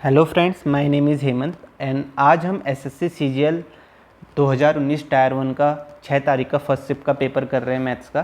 Hello friends, my name is Hemant and आज हम SSC CGL 2019 tyre 1 का 6 तारीख का फर्स्ट शिफ्ट का पेपर कर रहे हैं मैथ्स का।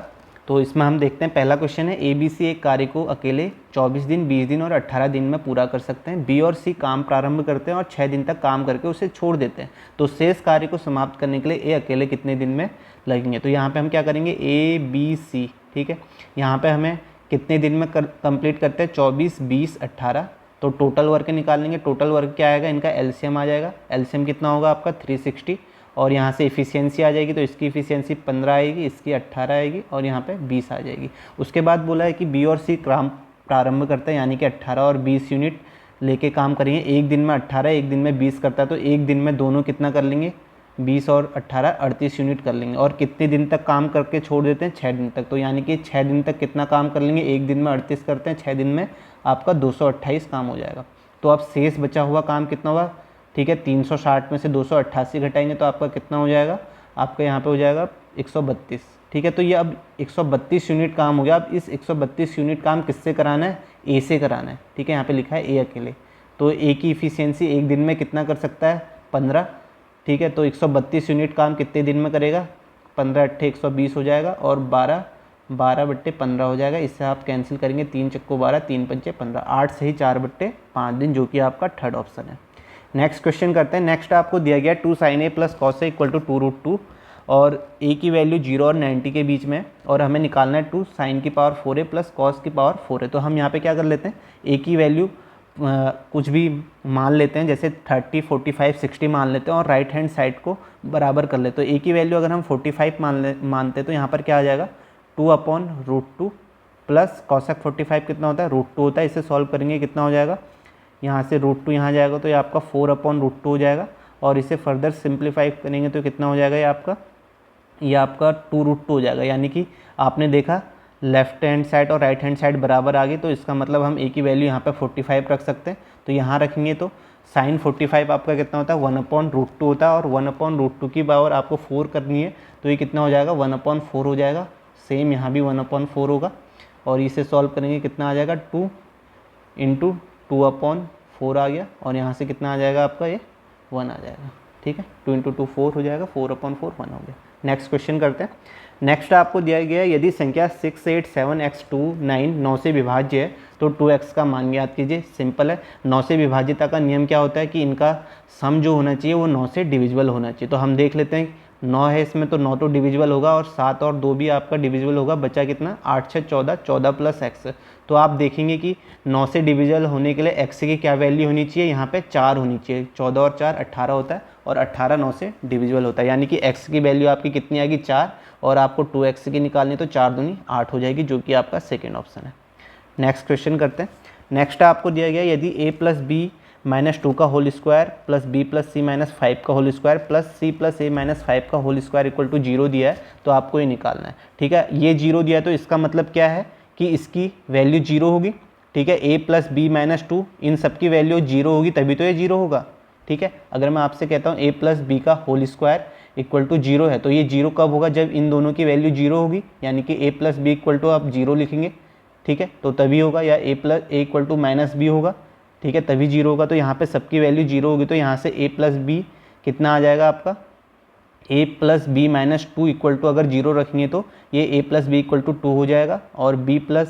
तो इसमें हम देखते हैं, पहला क्वेश्चन है ABC एक कार्य को अकेले 24 दिन, 20 दिन और 18 दिन में पूरा कर सकते हैं। B और C काम प्रारंभ करते हैं और 6 दिन तक काम करके उसे छोड़ देते हैं। तो शेष कार्य को समाप्त करने के लिए A अकेले कितने दिन में लगेंगे। तो यहाँ पर हम क्या करेंगे, ABC, ठीक है। यहाँ पर हमें कितने दिन में कंप्लीट करते हैं, 24, 20, 18। तो टोटल वर्क निकालेंगे। टोटल वर्क क्या आएगा, इनका एलसीएम आ जाएगा। एलसीएम कितना होगा आपका 360, और यहाँ से इफ़िशियंसी आ जाएगी। तो इसकी इफ़िशियंसी 15 आएगी, इसकी 18 आएगी और यहाँ पे 20 आ जाएगी। उसके बाद बोला है कि बी और सी काम प्रारंभ करते हैं, यानी कि 18 और 20 यूनिट लेके काम करेंगे। एक दिन में 18, एक दिन में 20 करता है, तो एक दिन में दोनों कितना कर लेंगे, 20 और 18 38 यूनिट कर लेंगे। और कितने दिन तक काम करके छोड़ देते हैं, 6 दिन तक। तो यानी कि 6 दिन तक कितना काम कर लेंगे, एक दिन में 38 करते हैं, 6 दिन में आपका 228 काम हो जाएगा। तो अब शेष बचा हुआ काम कितना हुआ, ठीक है, 360 में से 288 घटाएंगे तो आपका कितना हो जाएगा, आपका यहाँ पे हो जाएगा 132, ठीक है। तो ये अब 132 यूनिट काम हो गया। अब इस 132 यूनिट काम किससे कराना है, ए से कराना है, ठीक है। यहाँ पे लिखा है ए अकेले। तो ए की इफ़िशियंसी एक दिन में कितना कर सकता है, 15, ठीक है। तो 132 यूनिट काम कितने दिन में करेगा, 15 अट्ठे 120 हो जाएगा और 12/15 हो जाएगा। इससे आप कैंसिल करेंगे, 3 चक्को 12, 3 पंचे 15, 8 से ही 4/5 दिन, जो कि आपका थर्ड ऑप्शन है। नेक्स्ट क्वेश्चन करते हैं। नेक्स्ट आपको दिया गया 2 sin A + cos A = 2√2 और A की वैल्यू 0 और 90 के बीच में, और हमें निकालना है 2 sin की पावर 4A + cos की पावर 4A। तो हम यहाँ पे क्या कर लेते हैं, A की वैल्यू कुछ भी मान लेते हैं, जैसे 30, 45, 60 मान लेते हैं और राइट हैंड साइड को बराबर कर लेते हैं। तो A की वैल्यू अगर हम 45 मानते हैं तो यहाँ पर क्या आ जाएगा, 2/√2 प्लस cosec 45 कितना होता है, √2 होता है। इसे सॉल्व करेंगे कितना हो जाएगा, यहाँ से √2 यहाँ जाएगा तो ये आपका 4/√2 हो जाएगा। और इसे फर्दर सिंप्लीफाई करेंगे तो कितना हो जाएगा, ये आपका 2√2 हो जाएगा। यानी कि आपने देखा लेफ्ट हैंड साइड और राइट हैंड साइड बराबर आ गई, तो इसका मतलब हम ए की वैल्यू यहाँ पे 45 रख सकते हैं। तो यहाँ रखेंगे तो साइन 45 आपका कितना होता है, 1/√2 होता है। और 1/√2 की पावर आपको 4 करनी है, तो ये कितना हो जाएगा, 1/4 हो जाएगा। सेम यहाँ भी 1/4 होगा। और इसे सॉल्व करेंगे कितना आ जाएगा, 2 × 2/4 आ गया। और यहाँ से कितना आ जाएगा आपका, ये 1 आ जाएगा, ठीक है। 2 × 2 4 हो जाएगा, 4/4 1 हो गया। नेक्स्ट क्वेश्चन करते हैं। नेक्स्ट आपको दिया गया है, यदि संख्या 6, 8, 7, x 2, 9 9 से विभाज्य है तो 2x का मान ज्ञात कीजिए। सिंपल है। 9 से विभाज्यता का नियम क्या होता है कि इनका सम जो होना चाहिए वो 9 से डिविजिबल होना चाहिए। तो हम देख लेते हैं, 9 है इसमें तो 9 तो डिविजिबल होगा, और 7 और 2 भी आपका डिविजिबल होगा। बचा कितना, 8 6 14, 14 + x। तो आप देखेंगे कि 9 से डिविजिबल होने के लिए x की क्या वैल्यू होनी चाहिए, यहाँ पे 4 होनी चाहिए। 14 और 4 18 होता है, और 18 9 से डिविजिबल होता है। यानी कि x की वैल्यू आपकी कितनी आएगी, 4, और आपको 2x की निकालनी तो 4 दूनी 8 हो जाएगी, जो कि आपका सेकेंड ऑप्शन है। नेक्स्ट क्वेश्चन करते हैं। नेक्स्ट आपको दिया गया, यदि a + b - 2 का whole square plus b + c - 5 का whole square plus c + a - 5 का होल स्क्वायर = 0 दिया है, तो आपको ये निकालना है, ठीक है। ये 0 दिया है तो इसका मतलब क्या है कि इसकी वैल्यू 0 होगी, ठीक है। a + b - 2 इन सब की वैल्यू 0 होगी, तभी तो ये 0 होगा, ठीक है। अगर मैं आपसे कहता हूँ a + b का होल स्क्वायर = 0 है, तो ये 0 कब होगा, जब इन दोनों की वैल्यू 0 होगी। यानी कि a + b = आप 0 लिखेंगे, ठीक है, तो तभी होगा। या a = -b होगा, ठीक है, तभी 0 होगा। तो यहाँ पे सबकी वैल्यू 0 होगी, तो यहाँ से a + b कितना आ जाएगा आपका, a + b - 2 = अगर 0 रखेंगे तो ये a + b = 2 हो जाएगा। और b +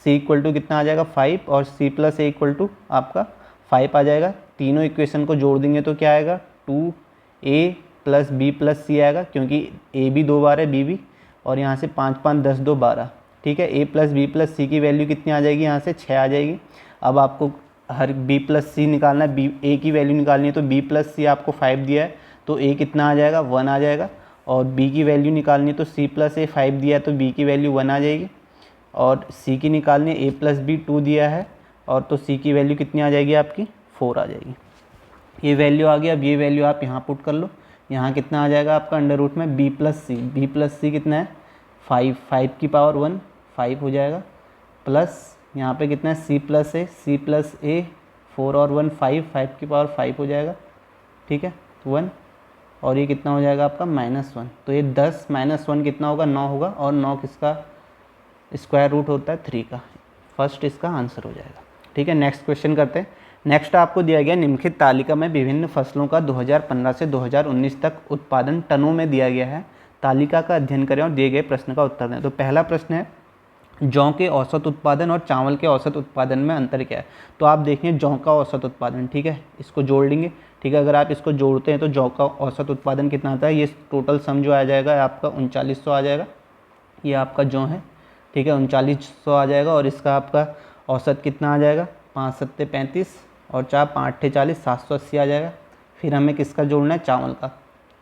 c = कितना आ जाएगा, 5, और c + a = आपका 5 आ जाएगा। तीनों इक्वेशन को जोड़ देंगे तो क्या आएगा, 2a + b + c आएगा, क्योंकि a भी 2 बार है, b भी। और यहाँ से 5 5 10 2 12, ठीक है। a + b + c की वैल्यू कितनी आ जाएगी, यहाँ से 6 आ जाएगी। अब आपको हर b + c निकालना है, a की वैल्यू निकालनी है, तो b + c आपको 5 दिया है तो a कितना आ जाएगा, 1 आ जाएगा। और b की वैल्यू निकालनी है तो c + a 5 दिया है तो b की वैल्यू 1 आ जाएगी। और c की निकालनी है, a + b 2 दिया है, और तो c की वैल्यू कितनी आ जाएगी आपकी, 4 आ जाएगी। ये वैल्यू आ गई। अब ये वैल्यू आप यहाँ पुट कर लो। यहाँ कितना आ जाएगा आपका √ में b + c कितना है, 5, 5 की पावर 1 5 हो जाएगा, प्लस यहाँ पे कितना है, c + a 4 और 1 5, 5 की पावर 5 हो जाएगा, ठीक है, 1। और ये कितना हो जाएगा आपका -1। तो ये 10 - 1 कितना होगा, 9 होगा। और 9 किसका स्क्वायर रूट होता है, 3 का। फर्स्ट इसका आंसर हो जाएगा, ठीक है। नेक्स्ट क्वेश्चन करते हैं। नेक्स्ट आपको दिया गया निम्नलिखित तालिका में विभिन्न फसलों का 2015 से 2019 तक उत्पादन टनों में दिया गया है। तालिका का अध्ययन करें और दिए गए प्रश्न का उत्तर दें। तो पहला प्रश्न है जौ के औसत उत्पादन और चावल के औसत उत्पादन में अंतर क्या है। तो आप देखें जौ का औसत उत्पादन, ठीक है, इसको जोड़ लेंगे, ठीक है। अगर आप इसको जोड़ते हैं तो जौ का औसत उत्पादन कितना आता है, ये टोटल सम जो आ जाएगा आपका 3900 आ जाएगा। ये आपका जौ है, ठीक है, 3900 आ जाएगा। और इसका आपका औसत कितना आ जाएगा, 5 सत्ते 35 और 4 5 अट्ठे 40, 780 आ जाएगा। फिर हमें किसका जोड़ना है, चावल का।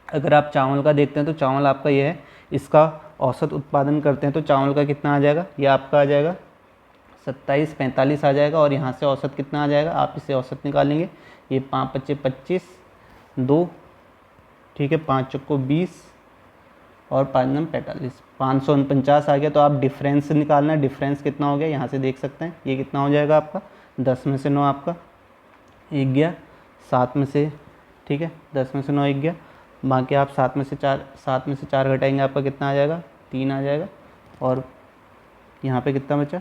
अगर आप चावल का देखते हैं तो चावल आपका ये है, इसका औसत उत्पादन करते हैं तो चावल का कितना आ जाएगा, ये आपका आ जाएगा 27 45 आ जाएगा। और यहाँ से औसत कितना आ जाएगा, आप इसे औसत निकालेंगे, ये 5 पच्चे 25 2, ठीक है, 5 चौको 20 और 5 नम 45, 549 आ गया। तो आप डिफरेंस निकालना है, डिफरेंस कितना हो गया यहाँ से देख सकते हैं, ये कितना हो जाएगा आपका 10 में से 9 आपका 1 गया, 7 में से, ठीक है, 10 में से 9 1 गया। बाकी आप 7 में से 4 घटाएंगे, आपका कितना आ जाएगा 3 आ जाएगा। और यहाँ पे कितना बचा,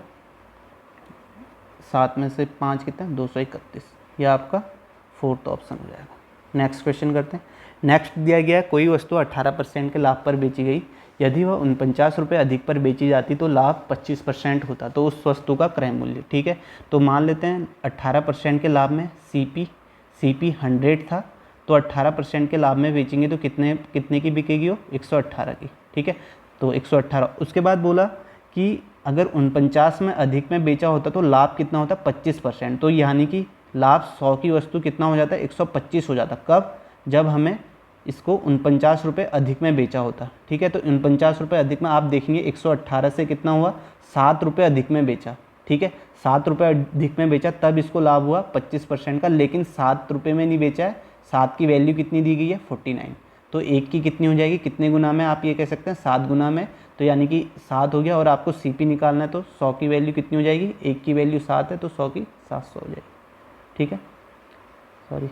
7 में से 5 कितना 231, यह आपका 4th ऑप्शन हो जाएगा। नेक्स्ट क्वेश्चन करते हैं। नेक्स्ट दिया गया कोई वस्तु 18% के लाभ पर बेची गई, यदि वह 49 रुपये अधिक पर बेची जाती तो लाभ 25% होता, तो उस वस्तु का क्रय मूल्य, ठीक है। तो मान लेते हैं 18% के लाभ में CP 100 था, तो 18% के लाभ में बेचेंगे तो कितने की बिकेगी वो, 118 की, ठीक है। तो 118, उसके बाद बोला कि अगर 49 में अधिक में बेचा होता तो लाभ कितना होता, 25%। तो यानी कि लाभ 100 की वस्तु कितना हो जाता है, 125 हो जाता। कब, जब हमें इसको 49 रुपये अधिक में बेचा होता, ठीक है। तो 49 रुपये अधिक में आप देखेंगे 118 से कितना हुआ, 7 रुपये अधिक में बेचा, ठीक है, 7 रुपये अधिक में बेचा, तब इसको लाभ हुआ 25% का। लेकिन 7 रुपये में नहीं बेचा है, 7 की वैल्यू कितनी दी गई है 49, तो 1 की कितनी हो जाएगी, कितने गुना में, आप ये कह सकते हैं 7 गुना में। तो यानी कि 7 हो गया। और आपको CP निकालना है तो 100 की वैल्यू कितनी हो जाएगी, 1 की वैल्यू 7 है तो 100 की 700 हो जाएगी, ठीक है, सॉरी,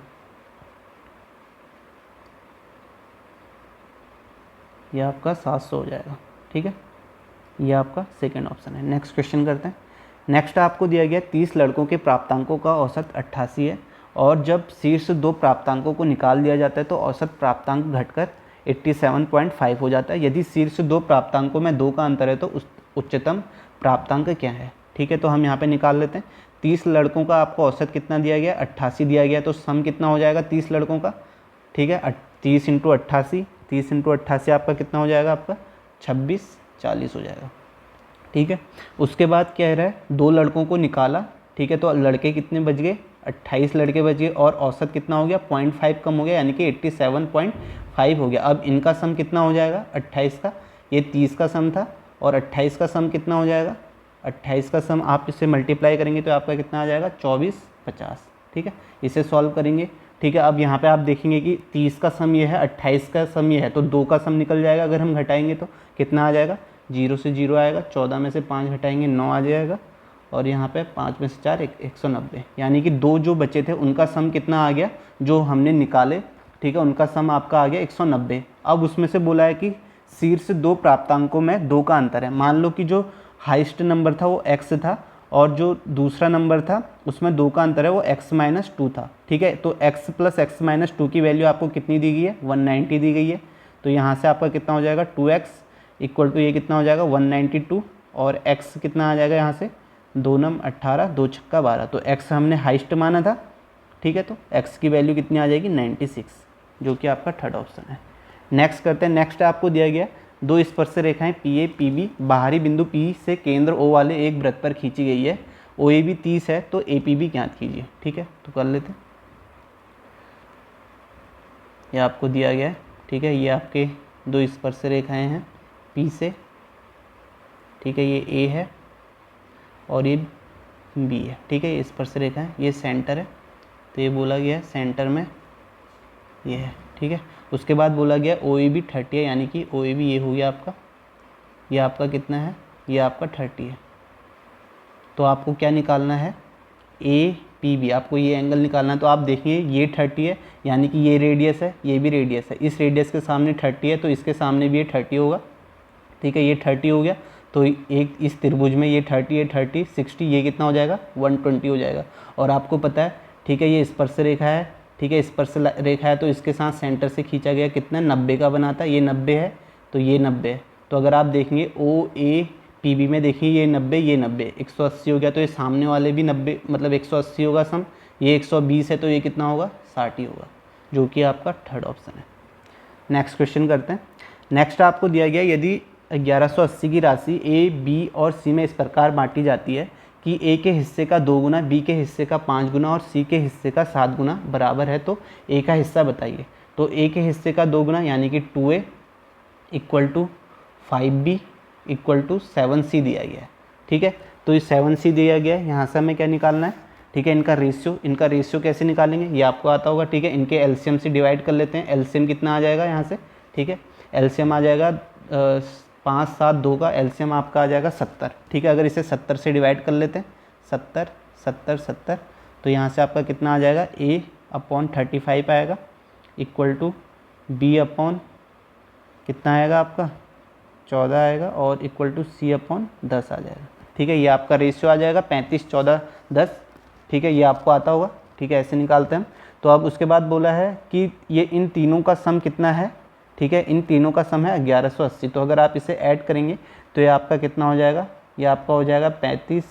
ये आपका 700 हो जाएगा, ठीक है। ये आपका सेकंड ऑप्शन है। नेक्स्ट क्वेश्चन करते हैं। नेक्स्ट आपको दिया गया 30 लड़कों के प्राप्तांकों का औसत 88 है और जब शीर्ष 2 प्राप्तांकों को निकाल दिया जाता है तो औसत प्राप्तांक घटकर 87.5 हो जाता है। यदि शीर्ष 2 प्राप्तांकों में 2 का अंतर है तो उच्चतम प्राप्तांक क्या है, ठीक है। तो हम यहाँ पे निकाल लेते हैं। 30 लड़कों का आपको औसत कितना दिया गया, 88 दिया गया, तो सम कितना हो जाएगा 30 लड़कों का, ठीक है, 30 × 88, 30 × 88 आपका कितना हो जाएगा, आपका 26 40 हो जाएगा, ठीक है। उसके बाद क्या रहा है, 2 लड़कों को निकाला, ठीक है, तो लड़के कितने बच गए, 28 लड़के बच गए और औसत कितना हो गया 0.5 कम हो गया, यानी कि 87.5 हो गया। अब इनका सम कितना हो जाएगा, 28 का, ये 30 का सम था और 28 का सम कितना हो जाएगा, 28 का सम आप इससे मल्टीप्लाई करेंगे तो आपका कितना आ जाएगा 24 50, ठीक है। इसे सॉल्व करेंगे, ठीक है। अब यहाँ पे आप देखेंगे कि 30 का सम ये है, 28 का सम ये है, तो 2 का सम निकल जाएगा। अगर हम घटाएंगे तो कितना आ जाएगा, 0 से 0 आएगा, 14 में से 5 घटाएंगे 9 आ जाएगा और यहाँ पे 5 में से 4 190, यानी कि 2 जो बचे थे उनका सम कितना आ गया, जो हमने निकाले, ठीक है, उनका सम आपका आ गया 190। अब उसमें से बोला है कि शीर्ष 2 प्राप्तांकों में 2 का अंतर है। मान लो कि जो हाईएस्ट नंबर था वो x था और जो दूसरा नंबर था उसमें 2 का अंतर है वो x - 2 था, ठीक है। तो x + x - 2 की वैल्यू आपको कितनी दी गई है, 190 दी गई है। तो यहाँ से आपका कितना हो जाएगा 2x = ये कितना हो जाएगा 192 और x कितना आ जाएगा यहाँ से 2 9 18 2 6 12, तो x हमने हाईएस्ट माना था, ठीक है। तो x की वैल्यू कितनी आ जाएगी 96, जो कि आपका थर्ड ऑप्शन है। नेक्स्ट करते हैं। नेक्स्ट आपको दिया गया 2 स्पर्श रेखाएं PA PB बाहरी बिंदु P से केंद्र O वाले एक वृत्त पर खींची गई है। OAB 30 है तो APB ज्ञात कीजिए, ठीक है। तो कर लेते हैं, ये आपको दिया गया है, ठीक है। ये आपके 2 स्पर्श रेखाएं हैं P से, ठीक है, ये A है और ये B है, ठीक है। ये स्पर्श रेखा है, ये सेंटर है, तो ये बोला गया है सेंटर में ये है, ठीक है। उसके बाद बोला गया OAB 30 है, यानी कि OAB ये हो गया आपका, ये आपका कितना है, ये आपका 30 है। तो आपको क्या निकालना है, APB, आपको ये एंगल निकालना है। तो आप देखिए ये 30 है, यानी कि ये रेडियस है, ये भी रेडियस है, इस रेडियस के सामने 30 है तो इसके सामने भी ये 30 होगा, ठीक है। ये 30 हो गया, तो एक इस त्रिभुज में ये 30 है, 30 60, ये कितना हो जाएगा 120 हो जाएगा। और आपको पता है ठीक है, ये स्पर्श रेखा है, ठीक है, स्पर्श रेखा है तो इसके साथ सेंटर से खींचा गया कितना 90 का बनाता है, ये 90 है तो ये 90 है। तो अगर आप देखेंगे ओ ए पी बी में देखिए ये 90 ये 90 180 हो गया, तो ये सामने वाले भी 90 मतलब 180 होगा सम, ये 120 है तो ये कितना होगा 60 ही होगा, जो कि आपका थर्ड ऑप्शन है। नेक्स्ट क्वेश्चन करते हैं। नेक्स्ट आपको दिया गया यदि 1180 की राशि ए बी और सी में इस प्रकार बांटी जाती है कि ए के हिस्से का 2 गुना, बी के हिस्से का 5 गुना और सी के हिस्से का 7 गुना बराबर है, तो ए का हिस्सा बताइए। तो ए के हिस्से का 2 गुना यानी कि 2a equal to 5b equal to 7c दिया गया है, ठीक है। तो ये 7c दिया गया है, यहाँ से हमें क्या निकालना है, ठीक है, इनका रेशियो कैसे निकालेंगे ये आपको आता होगा, ठीक है। इनके एलसीएम से डिवाइड कर लेते हैं, एलसीएम कितना आ जाएगा यहाँ से, ठीक है, एलसीएम आ जाएगा 5 7 2 का एलसीएम आपका आ जाएगा 70, ठीक है। अगर इसे 70 से डिवाइड कर लेते हैं 70 70 70 तो यहाँ से आपका कितना आ जाएगा a/35 आएगा इक्वल टू b/ कितना आएगा आपका 14 आएगा और इक्वल टू c/10 आ जाएगा, ठीक है। ये आपका रेशियो आ जाएगा 35 14 10, ठीक है, ये आपको आता होगा, ठीक है, ऐसे निकालते हैं हम। तो अब उसके बाद बोला है कि ये इन तीनों का सम कितना है, ठीक है, इन तीनों का सम है 1180। तो अगर आप इसे ऐड करेंगे तो ये आपका कितना हो जाएगा, ये आपका हो जाएगा 35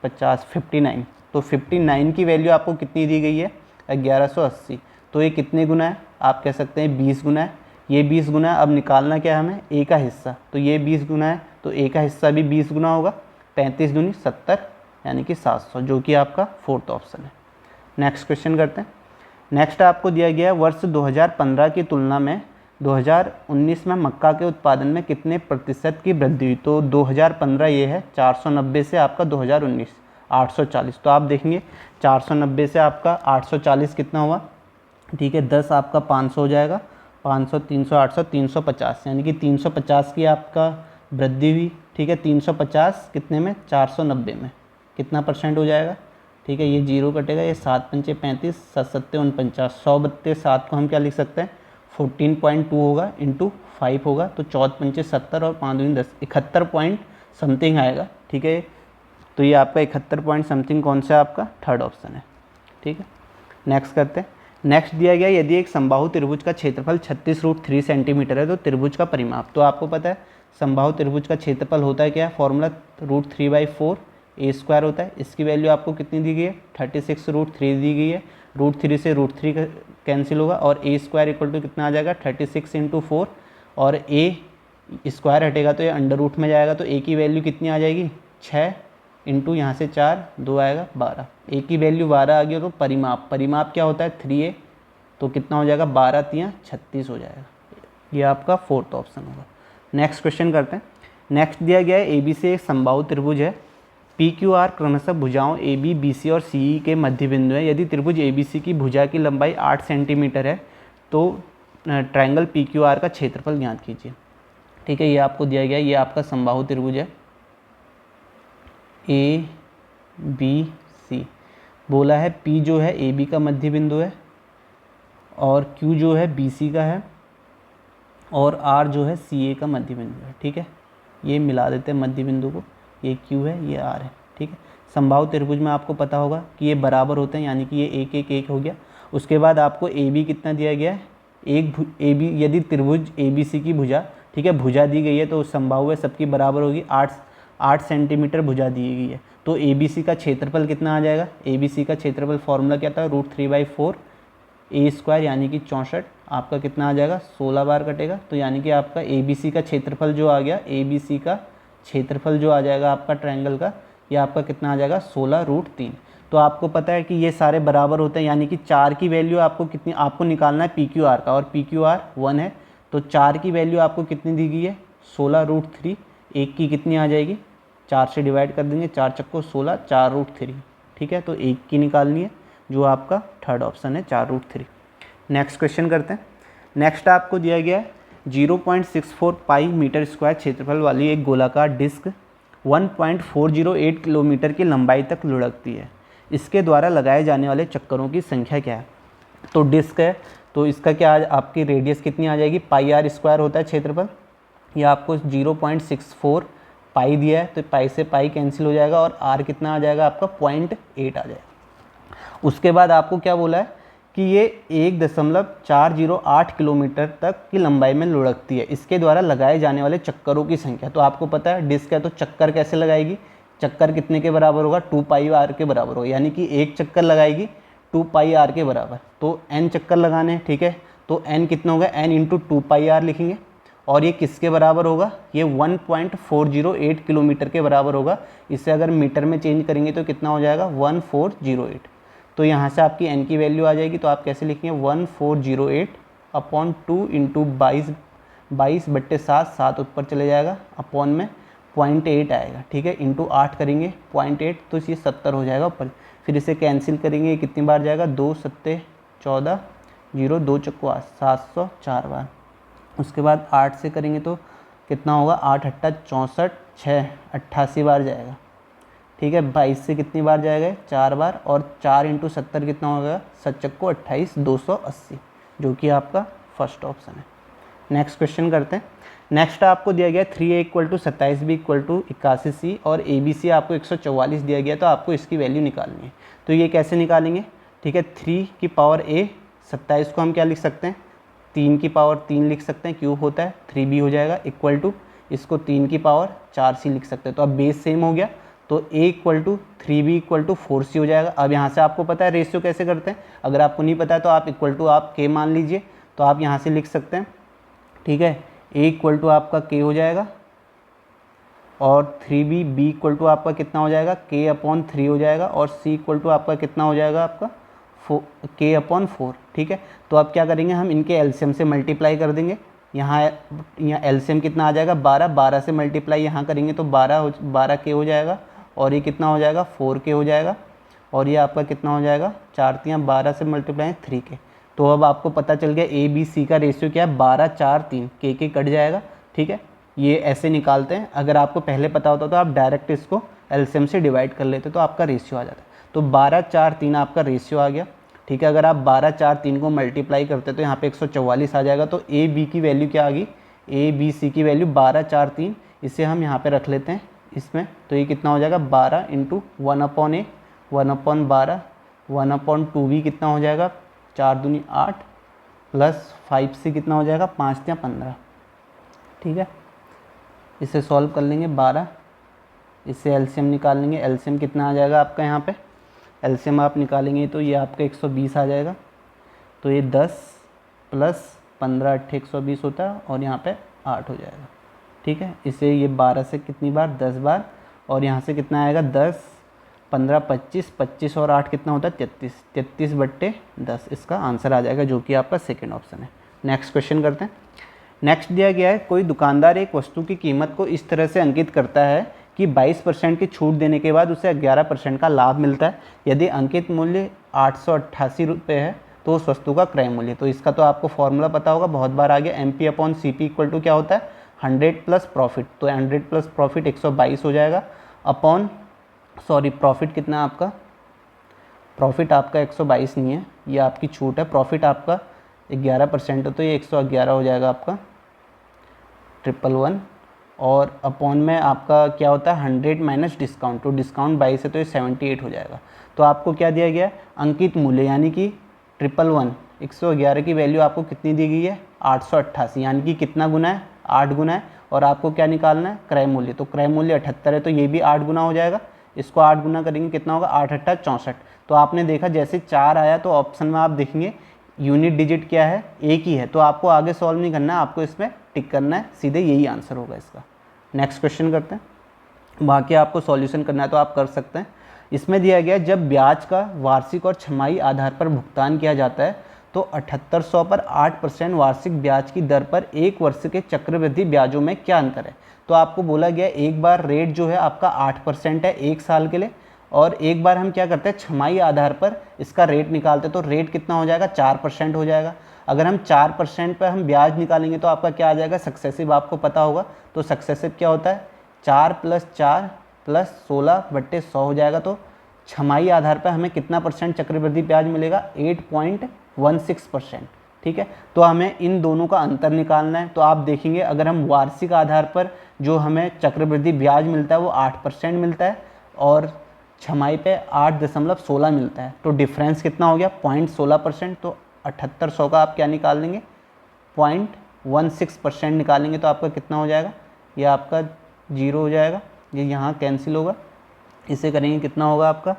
50 59। तो 59 की वैल्यू आपको कितनी दी गई है 1180, तो ये कितने गुना है, आप कह सकते हैं 20 गुना है, ये 20 गुना है। अब निकालना क्या है हमें ए का हिस्सा, तो ये 20 गुना है तो ए का हिस्सा भी 20 गुना होगा, 35 दूनी 70 यानी कि 700, जो कि आपका फोर्थ ऑप्शन है। नेक्स्ट क्वेश्चन करते हैं। नेक्स्ट आपको दिया गया है वर्ष 2015 की तुलना में 2019 में मक्का के उत्पादन में कितने प्रतिशत की वृद्धि हुई। तो 2015 ये है 490 से आपका 2019 840। तो आप देखेंगे 490 से आपका 840 कितना हुआ, ठीक है, 10 आपका 500 हो जाएगा, 500 300 800 350 यानी कि 350 की आपका वृद्धि हुई, ठीक है। 350 कितने में 490 में कितना परसेंट हो जाएगा, ठीक है, ये जीरो कटेगा, ये 7 पंचे 35 7 सत्ते 49 100 बत्ते 7 को हम क्या लिख सकते हैं 14.2 होगा इंटू 5 होगा, तो 14 पंचे 70 और 5 दूनी 10 71 पॉइंट समथिंग आएगा, ठीक है। तो ये आपका 71 पॉइंट समथिंग कौन सा आपका थर्ड ऑप्शन है, ठीक है। नेक्स्ट करते हैं। नेक्स्ट दिया गया यदि एक समबाहु त्रिभुज का क्षेत्रफल 36√3 सेंटीमीटर है तो त्रिभुज का परिमाप। तो आपको पता है समबाहु त्रिभुज का क्षेत्रफल होता है क्या, फॉर्मूला √3/4 a² होता है। इसकी वैल्यू आपको कितनी दी गई है 36√3 दी गई है, √3 से √3 कैंसिल होगा और a² इक्वल टू कितना आ जाएगा 36 × 4 और a² हटेगा तो ये अंडर रूट में जाएगा, तो a की वैल्यू कितनी आ जाएगी 6 इंटू यहाँ से 4 2 आएगा 12, a की वैल्यू 12 आ गई। तो परिमाप क्या होता है 3a, तो कितना हो जाएगा 12 3 36 हो जाएगा, ये आपका फोर्थ ऑप्शन होगा। नेक्स्ट क्वेश्चन करते हैं। नेक्स्ट दिया गया है ए बी से एक समबाहु त्रिभुज है, पी क्यू आर क्रमशः भुजाओं ए बी बी सी और सी ई के मध्य बिंदु है। यदि त्रिभुज ए बी सी की भुजा की लंबाई 8 सेंटीमीटर है तो ट्रायंगल पी क्यू आर का क्षेत्रफल ज्ञात कीजिए, ठीक है। ये आपको दिया गया है, ये आपका समबाहु त्रिभुज है ए बी सी, बोला है पी जो है ए बी का मध्य बिंदु है और क्यू जो है बी सी का है और आर जो है सी ए का मध्य बिंदु है, ठीक है। ये मिला देते हैं मध्य बिंदु को, ये क्यू है ये आर है, ठीक है। समबाहु त्रिभुज में आपको पता होगा कि ये बराबर होते हैं, यानी कि ये एक एक एक हो गया। उसके बाद आपको ए बी कितना दिया गया है, एक ए बी, यदि त्रिभुज ए बी सी की भुजा, ठीक है, भुजा दी गई है तो समबाहु है सबकी बराबर होगी, 8 सेंटीमीटर भुजा दी गई है। तो ए बी सी का क्षेत्रफल कितना आ जाएगा, ए बी सी का क्षेत्रफल फॉर्मूला क्या था √3/4 a² यानी कि 64, आपका कितना आ जाएगा 16 बार कटेगा, तो यानी कि आपका ए बी सी का क्षेत्रफल जो आ गया, ए बी सी का क्षेत्रफल जो आ जाएगा आपका ट्रायंगल का, ये आपका कितना आ जाएगा 16√3। तो आपको पता है कि ये सारे बराबर होते हैं, यानी कि 4 की वैल्यू आपको कितनी, आपको निकालना है पी क्यू आर का, और पी क्यू आर 1 है, तो 4 की वैल्यू आपको कितनी दी गई है 16√3, एक की कितनी आ जाएगी 4 से डिवाइड कर देंगे, 4 चक्को 16 4√3, ठीक है। तो एक की निकालनी है जो आपका थर्ड ऑप्शन है 4√3। नेक्स्ट क्वेश्चन करते हैं। नेक्स्ट आपको दिया गया है 0.64 पाई मीटर स्क्वायर क्षेत्रफल वाली एक गोलाकार डिस्क 1.408 किलोमीटर की लंबाई तक लुढ़कती है, इसके द्वारा लगाए जाने वाले चक्करों की संख्या क्या है। तो डिस्क है तो इसका क्या आपकी रेडियस कितनी आ जाएगी, πr² होता है क्षेत्रफल, यह आपको 0.64 पाई दिया है तो पाई से पाई कैंसिल हो जाएगा और r कितना आ जाएगा आपका 0.8 आ जाएगा। उसके बाद आपको क्या बोला है कि ये 1.408 किलोमीटर तक की लंबाई में लुढ़कती है। इसके द्वारा लगाए जाने वाले चक्करों की संख्या, तो आपको पता है डिस्क है तो चक्कर कैसे लगाएगी, चक्कर कितने के बराबर होगा, 2πr के बराबर होगा, यानी कि एक चक्कर लगाएगी 2πr के बराबर। तो n चक्कर लगाने, ठीक है, तो n कितना होगा, n इंटू 2πr लिखेंगे। और ये किसके बराबर होगा, ये 1.408 किलोमीटर के बराबर होगा। इसे अगर मीटर में चेंज करेंगे तो कितना हो जाएगा, 1408। तो यहाँ से आपकी n की वैल्यू आ जाएगी, तो आप कैसे लिखेंगे, 1408/2 इंटू 22/7, 7 ऊपर चले जाएगा, अपॉन में 0.8 आएगा, ठीक है, इंटू 8 करेंगे 0.8, तो ये 70 हो जाएगा ऊपर। फिर इसे कैंसिल करेंगे, कितनी बार जाएगा, 2 7 14, 0 2 चक्को 8, 704 बार। उसके बाद 8 से करेंगे तो कितना होगा, 8 8 64, 6 88 बार जाएगा, ठीक है। 22 से कितनी बार जाएगा, 4 बार, और 4 इंटू 70 कितना होगा, 7 चक्को 28, 280, जो कि आपका फर्स्ट ऑप्शन है। नेक्स्ट क्वेश्चन करते हैं। नेक्स्ट आपको दिया गया 3a = 27b = 81c और abc आपको 144 दिया गया, तो आपको इसकी वैल्यू निकालनी है। तो ये कैसे निकालेंगे, ठीक है, 3 की पावर a, 27 को हम क्या लिख सकते हैं, 3 की पावर 3 लिख सकते हैं, क्यूब होता है 3b हो जाएगा, इक्वल टू इसको 3 की पावर 4c लिख सकते हैं। तो अब बेस सेम हो गया, तो a = 3b = 4c हो जाएगा। अब यहाँ से आपको पता है रेशियो कैसे करते हैं, अगर आपको नहीं पता है तो आप इक्वल टू आप k मान लीजिए, तो आप यहाँ से लिख सकते हैं, ठीक है। a = आपका k हो जाएगा, और 3b, b = आपका कितना हो जाएगा, k/3 हो जाएगा, और c = आपका कितना हो जाएगा, आपका k/4, ठीक है। तो अब क्या करेंगे, हम इनके एलसीएम से मल्टीप्लाई कर देंगे। यहाँ एलसीएम कितना आ जाएगा, 12, 12 से मल्टीप्लाई यहाँ करेंगे तो 12k हो जाएगा, और ये कितना हो जाएगा, 4k हो जाएगा, और ये आपका कितना हो जाएगा, 4 3 12 से मल्टीप्लाई 3k। तो अब आपको पता चल गया ए बी सी का रेशियो क्या है, 12 4 3, के कट जाएगा, ठीक है। ये ऐसे निकालते हैं। अगर आपको पहले पता होता तो आप डायरेक्ट इसको एलसीएम से डिवाइड कर लेते तो आपका रेशियो आ जाता। तो 12 4 3 आपका रेशियो आ गया, ठीक है। अगर आप 12 4 3 को मल्टीप्लाई करते तो यहाँ पे 144 आ जाएगा। तो ए बी की वैल्यू क्या आ गई, ए बी सी की वैल्यू 12 4 3, इसे हम यहाँ पे रख लेते हैं इसमें। तो ये कितना हो जाएगा, 12 इंटू 1/a, 1/12, 1/2b कितना हो जाएगा, 4 दूनी 8, प्लस 5c कितना हो जाएगा, 5 या 15, ठीक है। इसे सॉल्व कर लेंगे, 12, इससे एलसीएम निकाल लेंगे। एलसीएम कितना आ जाएगा आपका, यहाँ पे एलसीएम आप निकालेंगे तो ये आपका 120 आ जाएगा। तो ये 10 प्लस 15 8 120 होता है, और यहाँ पे 8 हो जाएगा, ठीक है। इसे ये 12 से कितनी बार, 10 बार, और यहाँ से कितना आएगा, 10 15 25, 25 और 8 कितना होता है, 33, 33/10 इसका आंसर आ जाएगा, जो कि आपका सेकेंड ऑप्शन है। नेक्स्ट क्वेश्चन करते हैं। नेक्स्ट दिया गया है, कोई दुकानदार एक वस्तु की कीमत को इस तरह से अंकित करता है कि 22% की छूट देने के बाद उसे 11% का लाभ मिलता है। यदि अंकित मूल्य 888 रुपये है तो उस वस्तु का क्रय मूल्य, तो इसका तो आपको फॉर्मूला पता होगा, बहुत बार आ गया, MP/CP = क्या होता है, 100 प्लस प्रॉफिट। तो 100 प्लस प्रॉफिट 122 हो जाएगा, अपॉन प्रॉफिट कितना है आपका, प्रॉफिट आपका 122 नहीं है, ये आपकी छूट है। प्रॉफिट आपका 11% है, तो ये 111 हो जाएगा आपका 111, और अपॉन में आपका क्या होता है, 100 माइनस डिस्काउंट, तो डिस्काउंट 22 है तो ये 78 हो जाएगा। तो आपको क्या दिया गया है, अंकित मूल्य, यानी कि 111, 111 की वैल्यू आपको कितनी दी गई है, 888, यानी कि कितना गुना है, 8 गुना है। और आपको क्या निकालना है, क्रय मूल्य, तो क्रय मूल्य 78 है, तो ये भी 8 गुना हो जाएगा। इसको 8 गुना करेंगे कितना होगा, 8 8 64। तो आपने देखा जैसे 4 आया तो ऑप्शन में आप देखेंगे यूनिट डिजिट क्या है, एक ही है, तो आपको आगे सॉल्व नहीं करना है, आपको इसमें टिक करना है, सीधे यही आंसर होगा इसका। नेक्स्ट क्वेश्चन करते हैं। बाकी आपको सॉल्यूशन करना है तो आप कर सकते हैं। इसमें दिया गया जब ब्याज का वार्षिक और छमाही आधार पर भुगतान किया जाता है तो 7800 पर 8% वार्षिक ब्याज की दर पर एक वर्ष के चक्रवृद्धि ब्याजों में क्या अंतर है। तो आपको बोला गया एक बार रेट जो है आपका 8% है एक साल के लिए, और एक बार हम क्या करते हैं छमाही आधार पर इसका रेट निकालते हैं, तो रेट कितना हो जाएगा, 4% हो जाएगा। अगर हम 4% पर हम ब्याज निकालेंगे तो आपका क्या आ जाएगा, सक्सेसिव, आपको पता होगा। तो सक्सेसिव क्या होता है, 4 + 4 + 16/100 हो जाएगा। तो छमाही आधार पर हमें कितना परसेंट चक्रवृद्धि ब्याज मिलेगा, 8.16%, ठीक है। तो हमें इन दोनों का अंतर निकालना है। तो आप देखेंगे अगर हम वार्षिक आधार पर जो हमें चक्रवृद्धि ब्याज मिलता है वो 8% मिलता है, और छमाही पे 8.16 मिलता है, तो डिफरेंस कितना हो गया 0.16%। तो 7800 का आप क्या निकाल लेंगे 0.16% निकालेंगे तो आपका कितना हो जाएगा, ये आपका 0 हो जाएगा, ये यहाँ कैंसिल होगा, इसे करेंगे कितना होगा आपका,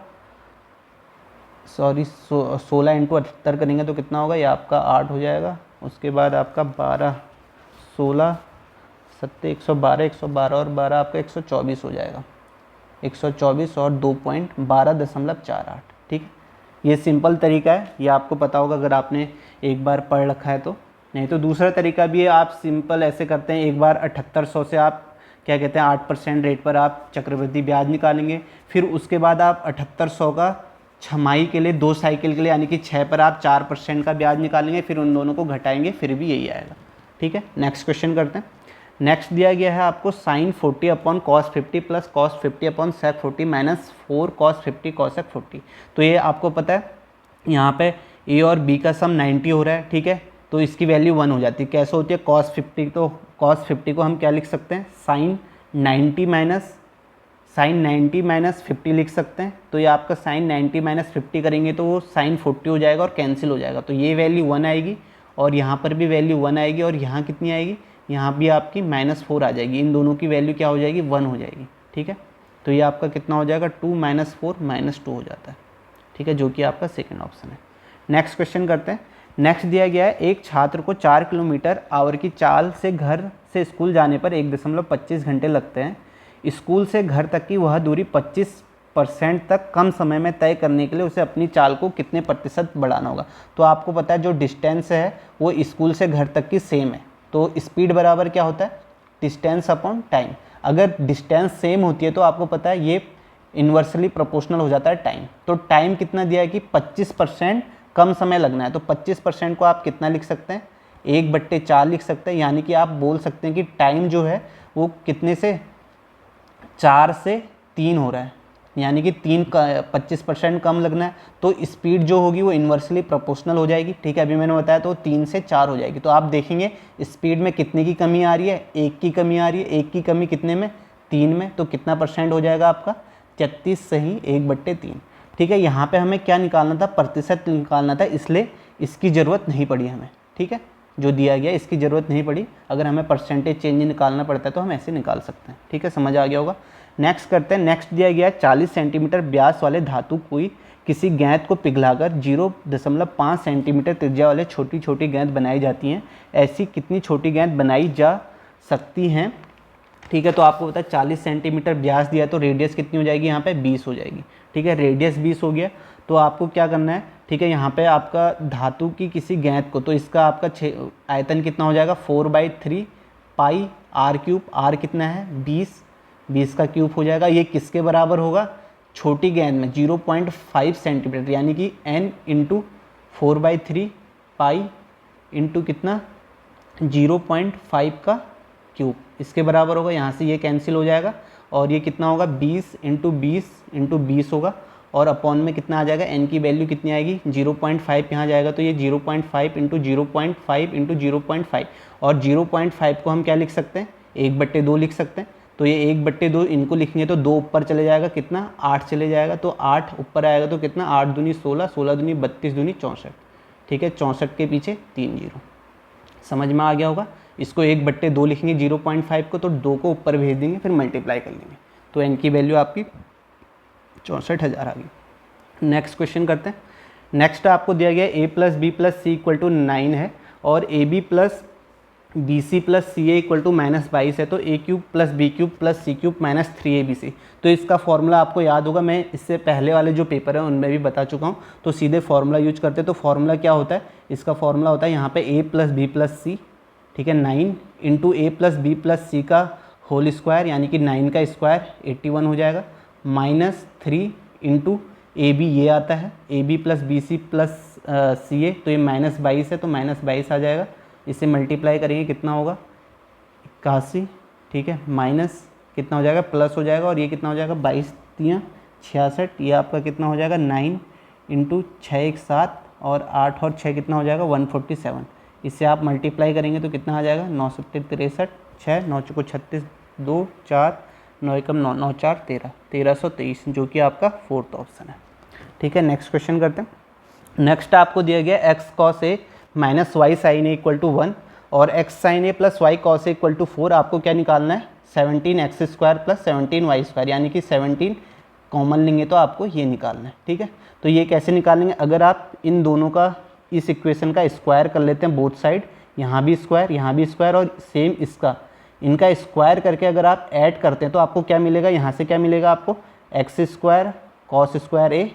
सॉरी 16 इंटू 78 करेंगे तो कितना होगा, ये आपका 8 हो जाएगा। उसके बाद आपका 12 16 7 112 112 और 12 आपका 124 हो जाएगा, 124 और 2.12.48। ठीक है, ये सिंपल तरीका है, ये आपको पता होगा अगर आपने एक बार पढ़ रखा है तो। नहीं तो दूसरा तरीका भी है, आप सिंपल ऐसे करते हैं, एक बार 7800 से आप क्या कहते हैं 8% रेट पर आप चक्रवृद्धि ब्याज निकालेंगे, फिर उसके बाद आप 7800 का छमाही के लिए 2 साइकिल के लिए यानी कि 6 पर आप 4% का ब्याज निकालेंगे, फिर उन दोनों को घटाएंगे, फिर भी यही आएगा। ठीक है, नेक्स्ट क्वेश्चन करते हैं। नेक्स्ट दिया गया है आपको sin 40 upon cos 50 plus cos 50 upon sec 40 minus 4 cos 50 cos sec 40। तो ये आपको पता है यहाँ पे a और b का सम 90 हो रहा है। ठीक है, तो इसकी वैल्यू 1 हो जाती है। कैसे होती है cos 50, तो cos 50 को हम क्या लिख सकते हैं sin 90 माइनस 50 लिख सकते हैं। तो ये आपका sin 90 माइनस 50 करेंगे तो वो sin 40 हो जाएगा और कैंसिल हो जाएगा, तो ये वैल्यू 1 आएगी और यहाँ पर भी वैल्यू 1 आएगी और यहाँ कितनी आएगी, यहाँ भी आपकी -4 आ जाएगी, इन दोनों की वैल्यू क्या हो जाएगी 1 हो जाएगी। ठीक है, तो ये आपका कितना हो जाएगा 2 - 4 -2 हो जाता है। ठीक है, जो कि आपका सेकंड ऑप्शन है। नेक्स्ट क्वेश्चन करते हैं। नेक्स्ट दिया गया है एक छात्र को 4 किलोमीटर आवर की चाल से घर से स्कूल जाने पर 1.25 घंटे लगते हैं। स्कूल से घर तक की वह दूरी 25% तक कम समय में तय करने के लिए उसे अपनी चाल को कितने प्रतिशत बढ़ाना होगा। तो आपको पता है जो डिस्टेंस है वो स्कूल से घर तक की सेम है, तो स्पीड बराबर क्या होता है डिस्टेंस अपॉन टाइम। अगर डिस्टेंस सेम होती है तो आपको पता है ये इन्वर्सली प्रोपोर्शनल हो जाता है टाइम। तो टाइम कितना दिया है कि 25% कम समय लगना है, तो 25% को आप कितना लिख सकते हैं 1/4 लिख सकते हैं, यानी कि आप बोल सकते हैं कि टाइम जो है वो कितने से 4 से 3 हो रहा है, यानी कि 25% कम लगना है, तो स्पीड जो होगी वो इन्वर्सली प्रोपोर्शनल हो जाएगी। ठीक है, अभी मैंने बताया तो 3 से 4 हो जाएगी। तो आप देखेंगे स्पीड में कितने की कमी आ रही है, 1 की कमी आ रही है, 1 की कमी कितने में 3 में, तो कितना % हो जाएगा आपका 33 सही 1/3। ठीक है, यहाँ पे हमें क्या निकालना था प्रतिशत निकालना था, इसलिए इसकी ज़रूरत नहीं पड़ी हमें। ठीक है, जो दिया गया इसकी ज़रूरत नहीं पड़ी, अगर हमें परसेंटेज चेंज निकालना पड़ता है तो हम ऐसे निकाल सकते हैं। ठीक है, समझ आ गया होगा। नेक्स्ट करते हैं। नेक्स्ट दिया गया है 40 सेंटीमीटर व्यास वाले धातु कोई किसी गेंद को पिघलाकर 0.5 सेंटीमीटर त्रिज्या वाले छोटी छोटी गेंद बनाई जाती हैं, ऐसी कितनी छोटी गेंद बनाई जा सकती हैं। ठीक है, तो आपको पता है 40 सेंटीमीटर व्यास दिया तो रेडियस कितनी हो जाएगी यहाँ पे 20 हो जाएगी। ठीक है, रेडियस 20 हो गया, तो आपको क्या करना है, ठीक है, यहाँ पे आपका धातु की किसी गेंद को, तो इसका आपका आयतन कितना हो जाएगा 4/3 पाई r³। r कितना है 20 का क्यूब हो जाएगा। ये किसके बराबर होगा छोटी गेंद में 0.5 सेंटीमीटर, यानी कि n × 4/3 पाई इंटू कितना 0.5 का क्यूब, इसके बराबर होगा। यहाँ से ये कैंसिल हो जाएगा और ये कितना होगा 20 × 20 होगा, और अपॉन में कितना आ जाएगा n की वैल्यू कितनी आएगी 0.5 यहाँ जाएगा, तो ये 0.5 × 0.5 × 0.5, और 0.5 को हम क्या लिख सकते हैं 1/2 लिख सकते हैं। तो ये 1/2 इनको लिखेंगे तो 2 ऊपर चले जाएगा, कितना 8 चले जाएगा, तो 8 ऊपर आएगा तो कितना 8 दूनी 16, 16 दूनी 32 दूनी 64। ठीक है, 64 के पीछे 3 0। समझ में आ गया होगा। इसको 1/2 लिखेंगे 0.5 को, तो 2 को ऊपर भेज देंगे, फिर मल्टीप्लाई कर लेंगे, तो n की वैल्यू आपकी 64,000 आ गई। नेक्स्ट क्वेश्चन करते हैं। नेक्स्ट आपको दिया गया a + b + c = 9 है और ab + bc + ca = -22 है, तो a³ + b³ + c³ - 3abc। तो इसका फॉर्मूला आपको याद होगा, मैं इससे पहले वाले जो पेपर है उनमें भी बता चुका हूँ, तो सीधे फॉर्मूला यूज करते हैं। तो फॉर्मूला क्या होता है, इसका फॉर्मूला होता है यहाँ पे a + b + c, ठीक है, 9 × a + b + c का होल स्क्वायर, यानी कि 9 का स्क्वायर 81 हो जाएगा, -3 × ab ये आता है, ab + bc + ca, तो ये -22 है, तो -22 आ जाएगा। इसे मल्टीप्लाई करेंगे कितना होगा 81, ठीक है, माइनस कितना हो जाएगा प्लस हो जाएगा, और ये कितना हो जाएगा 22 × 66, ये आपका कितना हो जाएगा 9 × 6 = 7, और 8 और 6 कितना हो जाएगा 147। इससे आप मल्टीप्लाई करेंगे तो कितना आ जाएगा 9 × 7 = 63, 6 9 × 36 2 4 9 एकम 9, 9 4 13, 1323 जो कि आपका फोर्थ ऑप्शन है। ठीक है, नेक्स्ट क्वेश्चन करते हैं। नेक्स्ट आपको दिया गया X cos A minus Y sine A equal to 1 और X sine A plus Y cos A equal to 4। आपको क्या निकालना है, 17x² प्लस 17y², यानी कि 17 कॉमन लेंगे तो आपको ये निकालना है। ठीक है, तो ये कैसे निकालेंगे, अगर आप इन दोनों का इस इक्वेशन का स्क्वायर कर लेते हैं बोथ साइड, यहाँ भी स्क्वायर और सेम इसका, इनका स्क्वायर करके अगर आप ऐड करते हैं तो आपको क्या मिलेगा, यहाँ से क्या मिलेगा आपको x² cos² a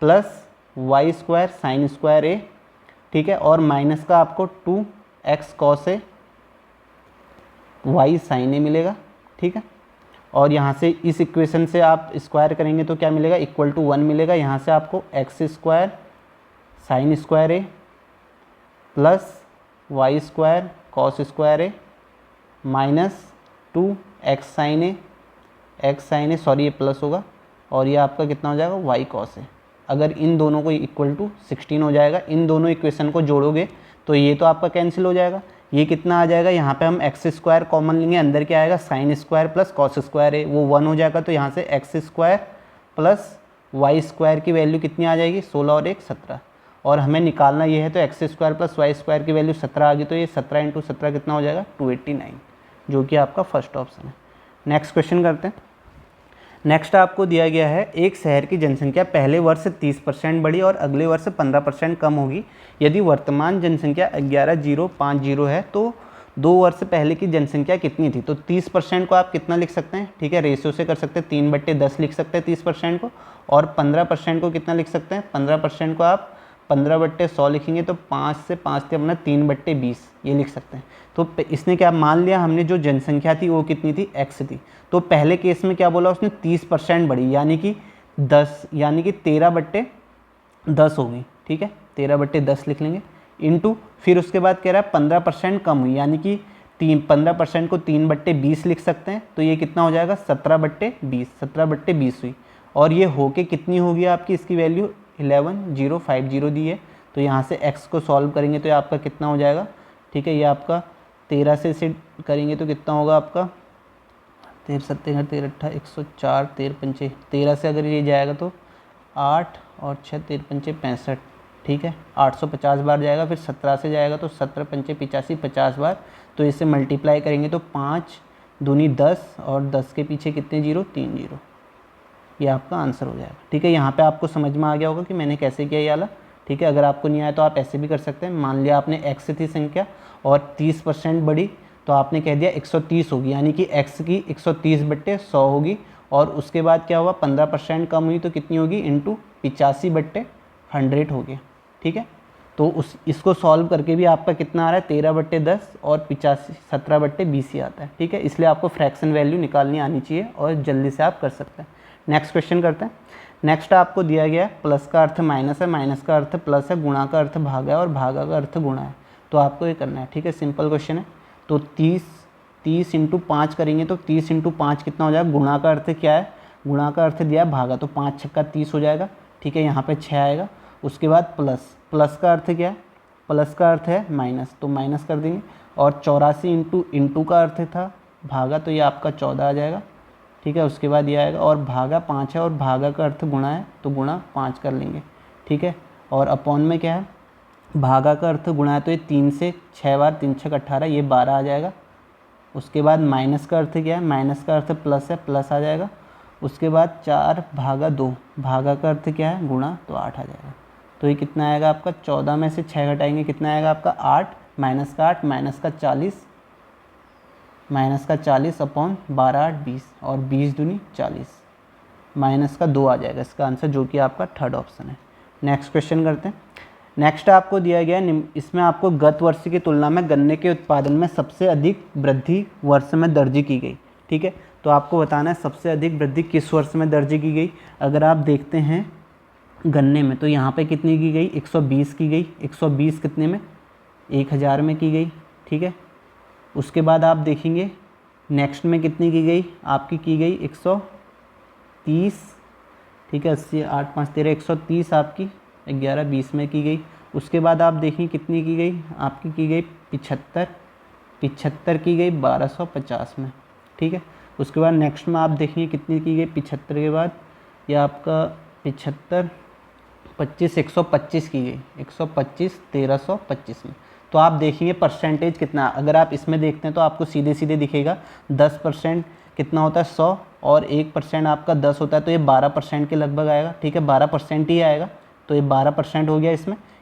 plus y² sin² a। ठीक है, और माइनस का आपको 2x cos a y sin a मिलेगा। ठीक है, और यहाँ से इस इक्वेशन से आप स्क्वायर करेंगे तो क्या मिलेगा, इक्वल टू 1 मिलेगा। यहाँ से आपको x² sin² a plus y² cos² a minus 2x sin a sorry ये प्लस होगा, और ये आपका कितना हो जाएगा y cos a। अगर इन दोनों को इक्वल टू 16 हो जाएगा, इन दोनों इक्वेशन को जोड़ोगे तो ये तो आपका कैंसिल हो जाएगा। ये कितना आ जाएगा, यहाँ पे हम x² कॉमन लेंगे, अंदर क्या आएगा sin² प्लस cos² a, वो 1 हो जाएगा। तो यहाँ से x² प्लस y² की वैल्यू कितनी आ जाएगी, 16 और 1 17, और हमें निकालना ये है तो x² प्लस y² की वैल्यू 17 आ गई, तो ये 17 × 17 कितना हो जाएगा 289, जो कि आपका फर्स्ट ऑप्शन है। नेक्स्ट क्वेश्चन करते हैं। नेक्स्ट आपको दिया गया है एक शहर की जनसंख्या पहले वर्ष से 30% बढ़ी और अगले वर्ष से 15% कम होगी। यदि वर्तमान जनसंख्या 11,050 है तो 2 वर्ष पहले की जनसंख्या कितनी थी। तो 30% को आप कितना लिख सकते हैं, ठीक है, रेशियो से कर सकते हैं, 3/10 लिख सकते हैं 30% को, और 15% को कितना लिख सकते हैं, 15% को आप 15/100 लिखेंगे तो 5 से 5 थे अपना 3/20 ये लिख सकते हैं। तो इसने क्या मान लिया, हमने जो जनसंख्या थी वो कितनी थी, x थी। तो पहले केस में क्या बोला उसने 30% बढ़ी, यानी कि 13/10 होगी। ठीक है, 13/10 लिख लेंगे, इनटू फिर उसके बाद कह रहा है 15% कम हुई, यानी कि 15% को 3/20 लिख सकते हैं, तो ये कितना हो जाएगा 17/20 हुई। और ये होके कितनी होगी आपकी, इसकी वैल्यू 11050 दी है। तो यहाँ से x को सॉल्व करेंगे तो ये आपका कितना हो जाएगा, ठीक है, ये आपका 13 से इसे करेंगे तो कितना होगा आपका 13 17 13 18 104 13 पंचे 13 से अगर ये जाएगा तो 8 और 6 13 पंचे 65, ठीक है, 850 बार जाएगा। फिर 17 से जाएगा तो 17 पंचे 85 50 बार। तो इसे मल्टीप्लाई करेंगे तो 5 दूनी 10 और 10 के पीछे कितने जीरो, 3 जीरो, ये आपका आंसर हो जाएगा। ठीक है, यहाँ पे आपको समझ में आ गया होगा कि मैंने कैसे किया ये वाला। ठीक है, अगर आपको नहीं आया तो आप ऐसे भी कर सकते हैं। मान लिया आपने x थी संख्या और 30% बढ़ी तो आपने कह दिया 130 होगी, यानी कि x की 130/100 होगी। और उसके बाद क्या हुआ, 15% कम हुई तो कितनी होगी, इंटू 85/100 हो गया। ठीक है, तो इसको सॉल्व करके भी आपका कितना आ रहा है 13/10 और 17/20 ही आता है। ठीक है, इसलिए आपको फ्रैक्शन वैल्यू निकालनी आनी चाहिए और जल्दी से आप कर सकते हैं। नेक्स्ट क्वेश्चन करते हैं। नेक्स्ट आपको दिया गया है प्लस का अर्थ माइनस है, माइनस का अर्थ प्लस है, गुणा का अर्थ भागा है और भागा का अर्थ गुणा है। तो आपको ये करना है। ठीक है, सिंपल क्वेश्चन है। तो 30 × 5 करेंगे तो 30 × 5 कितना हो जाएगा, गुणा का अर्थ क्या है, गुणा का अर्थ दिया है भागा, तो 5 छक्का 30 हो जाएगा। ठीक है, यहाँ पे 6 आएगा। उसके बाद प्लस का अर्थ क्या है, प्लस का अर्थ है माइनस, तो माइनस कर देंगे। और 84 इंटू का अर्थ था भागा, तो ये आपका 14 आ जाएगा। ठीक है, उसके बाद ये आएगा और भागा 5 है और भागा का अर्थ गुणा है, तो गुणा 5 कर लेंगे। ठीक है, और अपॉन में क्या है, भागा का अर्थ गुणा है, तो ये 3 से 6 बार 3 6 18, ये 12 आ जाएगा। उसके बाद माइनस का अर्थ क्या है, माइनस का अर्थ प्लस है, प्लस आ जाएगा। उसके बाद 4/2, भागा का अर्थ क्या है, गुणा, तो 8 आ जाएगा। तो ये कितना आएगा आपका, 14 में से 6 घटाएंगे कितना आएगा आपका 8, माइनस का 8, माइनस का 40 अपॉन 12 8 20 और 20 दूनी 40, माइनस का 2 आ जाएगा इसका आंसर, जो कि आपका थर्ड ऑप्शन है। नेक्स्ट क्वेश्चन करते हैं। नेक्स्ट आपको दिया गया है, इसमें आपको गत वर्ष की तुलना में गन्ने के उत्पादन में सबसे अधिक वृद्धि वर्ष में दर्ज की गई। ठीक है, तो आपको बताना है सबसे अधिक वृद्धि किस वर्ष में दर्ज की गई। अगर आप देखते हैं गन्ने में तो यहाँ पे कितनी की गई, 120 की गई। 120 कितने में, 1000 में की गई। ठीक है, उसके बाद आप देखेंगे नेक्स्ट में कितनी की गई, आपकी की गई 130। ठीक है, 80 8 5 13 130 आपकी 11 20 में की गई। उसके बाद आप देखें कितनी की गई, आपकी की गई 75 की गई 1250 में। ठीक है, उसके बाद नेक्स्ट में आप देखेंगे कितनी की गई 75 के बाद, ये आपका 75 25 125 की गई, 125 1325 में। तो आप देखेंगे परसेंटेज कितना, अगर आप इसमें देखते हैं तो आपको सीधे सीधे दिखेगा 10% कितना होता है 100, और 1% आपका 10 होता है, तो ये 12% के लगभग आएगा। ठीक है, 12% ही आएगा, तो ये 12% हो गया।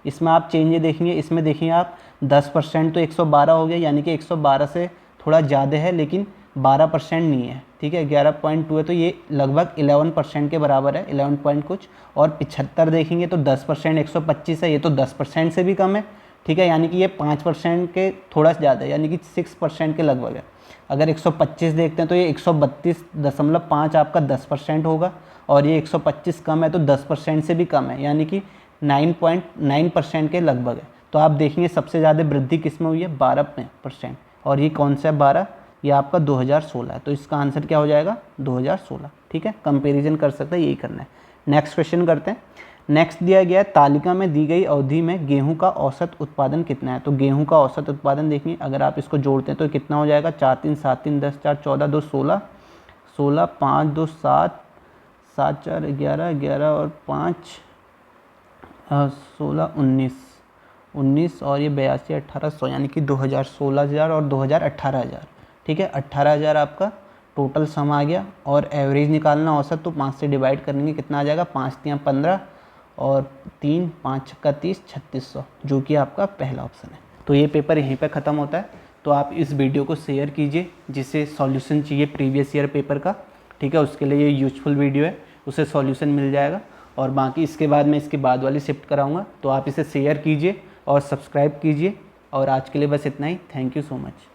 इसमें आप चेंज देखेंगे, इसमें देखिए आप 10% तो 112 हो गया, यानी कि 112 से थोड़ा ज़्यादा है लेकिन 12% नहीं है। ठीक है, 11.2 है, तो ये लगभग 11% के बराबर है, 11 पॉइंट कुछ। और 75 देखेंगे तो 10% 125 है, ये तो 10% से भी कम है। ठीक है, यानी कि ये 5% के थोड़ा ज़्यादा है, यानी कि 6% के लगभग है। अगर 125 देखते हैं तो ये 132.5 आपका 10% होगा, और ये 125 कम है तो 10% से भी कम है, यानी कि 9.9% के लगभग है। तो आप देखेंगे सबसे ज़्यादा वृद्धि किस में हुई है, 12%। और ये कौन सा है 12, ये आपका 2016 है, तो इसका आंसर क्या हो जाएगा 2016। ठीक है, कंपैरिजन कर सकते हैं, यही करना है। नेक्स्ट क्वेश्चन करते हैं। नेक्स्ट दिया गया है, तालिका में दी गई अवधि में गेहूं का औसत उत्पादन कितना है। तो गेहूं का औसत उत्पादन देखिए, अगर आप इसको जोड़ते हैं तो कितना हो जाएगा, 4 3 7 3 10 4 14 2 16 16 5 2 7 7 4 11 11 और 5 16 19 और ये 82 1800, यानी कि 2016,000 और 2018,000। ठीक है, 18,000 आपका टोटल सम आ गया। और एवरेज निकालना औसत, तो 5 से डिवाइड करेंगे कितना आ जाएगा, 5 3 15 और 3 5 का 30 3600, जो कि आपका पहला ऑप्शन है। तो ये पेपर यहीं पे ख़त्म होता है। तो आप इस वीडियो को शेयर कीजिए, जिसे सॉल्यूशन चाहिए प्रीवियस ईयर पेपर का। ठीक है, उसके लिए ये यूजफुल वीडियो है, उसे सॉल्यूशन मिल जाएगा। और बाकी इसके बाद मैं इसके बाद वाली शिफ्ट कराऊंगा, तो आप इसे शेयर कीजिए और सब्सक्राइब कीजिए। और आज के लिए बस इतना ही। Thank you so much.